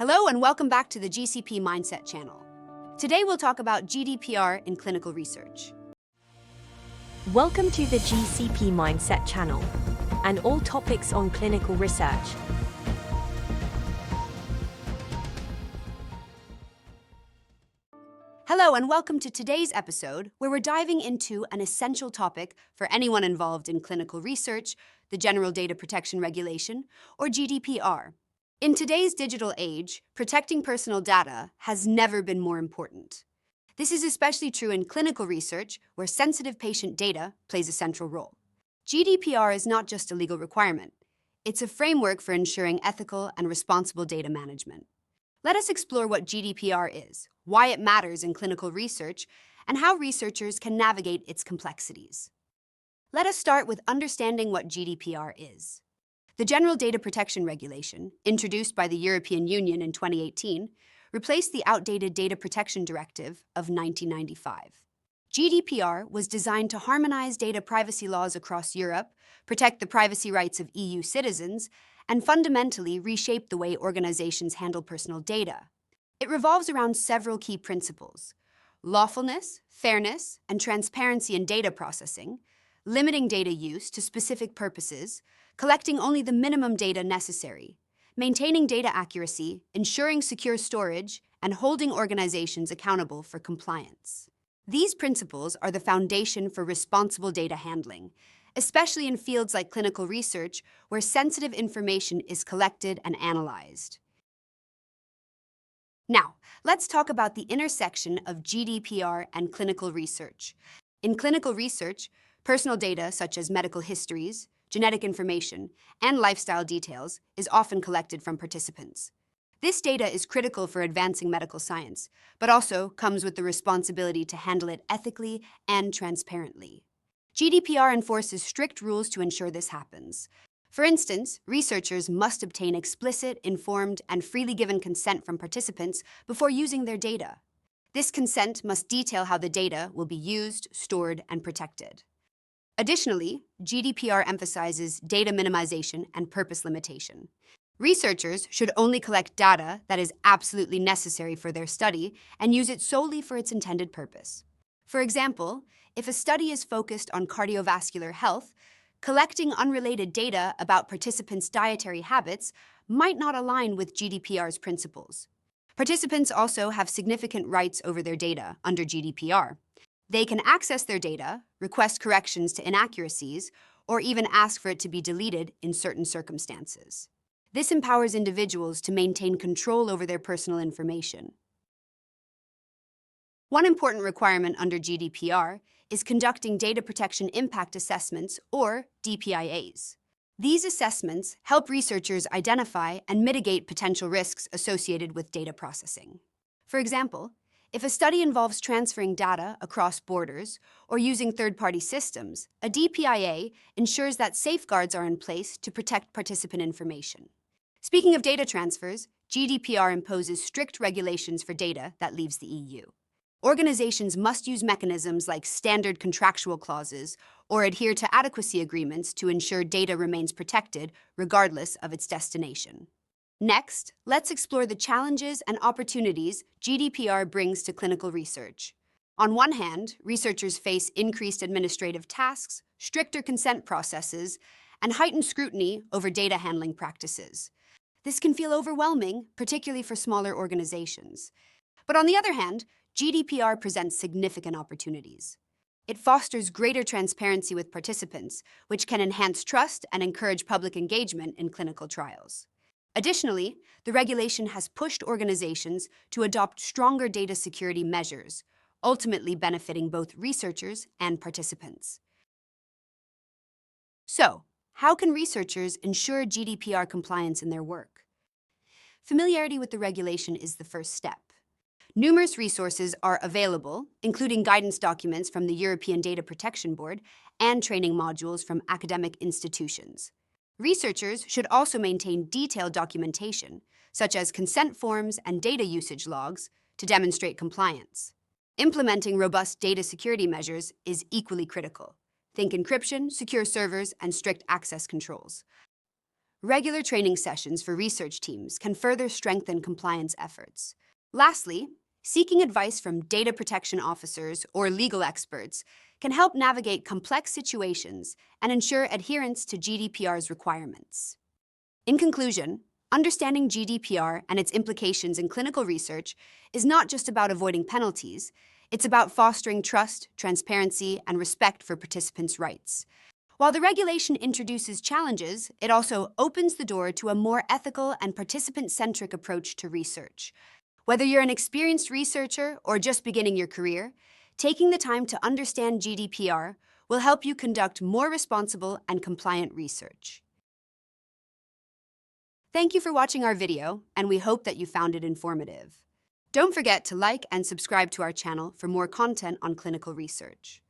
Hello and welcome back to the GCP-Mindset channel. Today we'll talk about GDPR in clinical research. Welcome to the GCP-Mindset channel and all topics on clinical research. Hello and welcome to today's episode where we're diving into an essential topic for anyone involved in clinical research, the General Data Protection Regulation, or GDPR. In today's digital age, protecting personal data has never been more important. This is especially true in clinical research, where sensitive patient data plays a central role. GDPR is not just a legal requirement. It's a framework for ensuring ethical and responsible data management. Let us explore what GDPR is, why it matters in clinical research, and how researchers can navigate its complexities. Let us start with understanding what GDPR is. The General Data Protection Regulation, introduced by the European Union in 2018, replaced the outdated Data Protection Directive of 1995. GDPR was designed to harmonize data privacy laws across Europe, protect the privacy rights of EU citizens, and fundamentally reshape the way organizations handle personal data. It revolves around several key principles: lawfulness, fairness, and transparency in data processing, limiting data use to specific purposes, collecting only the minimum data necessary, maintaining data accuracy, ensuring secure storage, and holding organizations accountable for compliance. These principles are the foundation for responsible data handling, especially in fields like clinical research, where sensitive information is collected and analyzed. Now, let's talk about the intersection of GDPR and clinical research. In clinical research, personal data such as medical histories, genetic information, and lifestyle details is often collected from participants. This data is critical for advancing medical science, but also comes with the responsibility to handle it ethically and transparently. GDPR enforces strict rules to ensure this happens. For instance, researchers must obtain explicit, informed, and freely given consent from participants before using their data. This consent must detail how the data will be used, stored, and protected. Additionally, GDPR emphasizes data minimization and purpose limitation. Researchers should only collect data that is absolutely necessary for their study and use it solely for its intended purpose. For example, if a study is focused on cardiovascular health, collecting unrelated data about participants' dietary habits might not align with GDPR's principles. Participants also have significant rights over their data under GDPR. They can access their data, request corrections to inaccuracies, or even ask for it to be deleted in certain circumstances. This empowers individuals to maintain control over their personal information. One important requirement under GDPR is conducting data protection impact assessments, or DPIAs. These assessments help researchers identify and mitigate potential risks associated with data processing. For example, if a study involves transferring data across borders or using third-party systems, a DPIA ensures that safeguards are in place to protect participant information. Speaking of data transfers, GDPR imposes strict regulations for data that leaves the EU. Organizations must use mechanisms like standard contractual clauses or adhere to adequacy agreements to ensure data remains protected regardless of its destination. Next, let's explore the challenges and opportunities GDPR brings to clinical research. On one hand, researchers face increased administrative tasks, stricter consent processes, and heightened scrutiny over data handling practices. This can feel overwhelming, particularly for smaller organizations. But on the other hand, GDPR presents significant opportunities. It fosters greater transparency with participants, which can enhance trust and encourage public engagement in clinical trials. Additionally, the regulation has pushed organizations to adopt stronger data security measures, ultimately benefiting both researchers and participants. So, how can researchers ensure GDPR compliance in their work? Familiarity with the regulation is the first step. Numerous resources are available, including guidance documents from the European Data Protection Board and training modules from academic institutions. Researchers should also maintain detailed documentation, such as consent forms and data usage logs, to demonstrate compliance. Implementing robust data security measures is equally critical. Think encryption, secure servers, and strict access controls. Regular training sessions for research teams can further strengthen compliance efforts. Lastly, seeking advice from data protection officers or legal experts can help navigate complex situations and ensure adherence to GDPR's requirements. In conclusion, understanding GDPR and its implications in clinical research is not just about avoiding penalties, it's about fostering trust, transparency, and respect for participants' rights. While the regulation introduces challenges, it also opens the door to a more ethical and participant-centric approach to research. Whether you're an experienced researcher or just beginning your career, taking the time to understand GDPR will help you conduct more responsible and compliant research. Thank you for watching our video, and we hope that you found it informative. Don't forget to like and subscribe to our channel for more content on clinical research.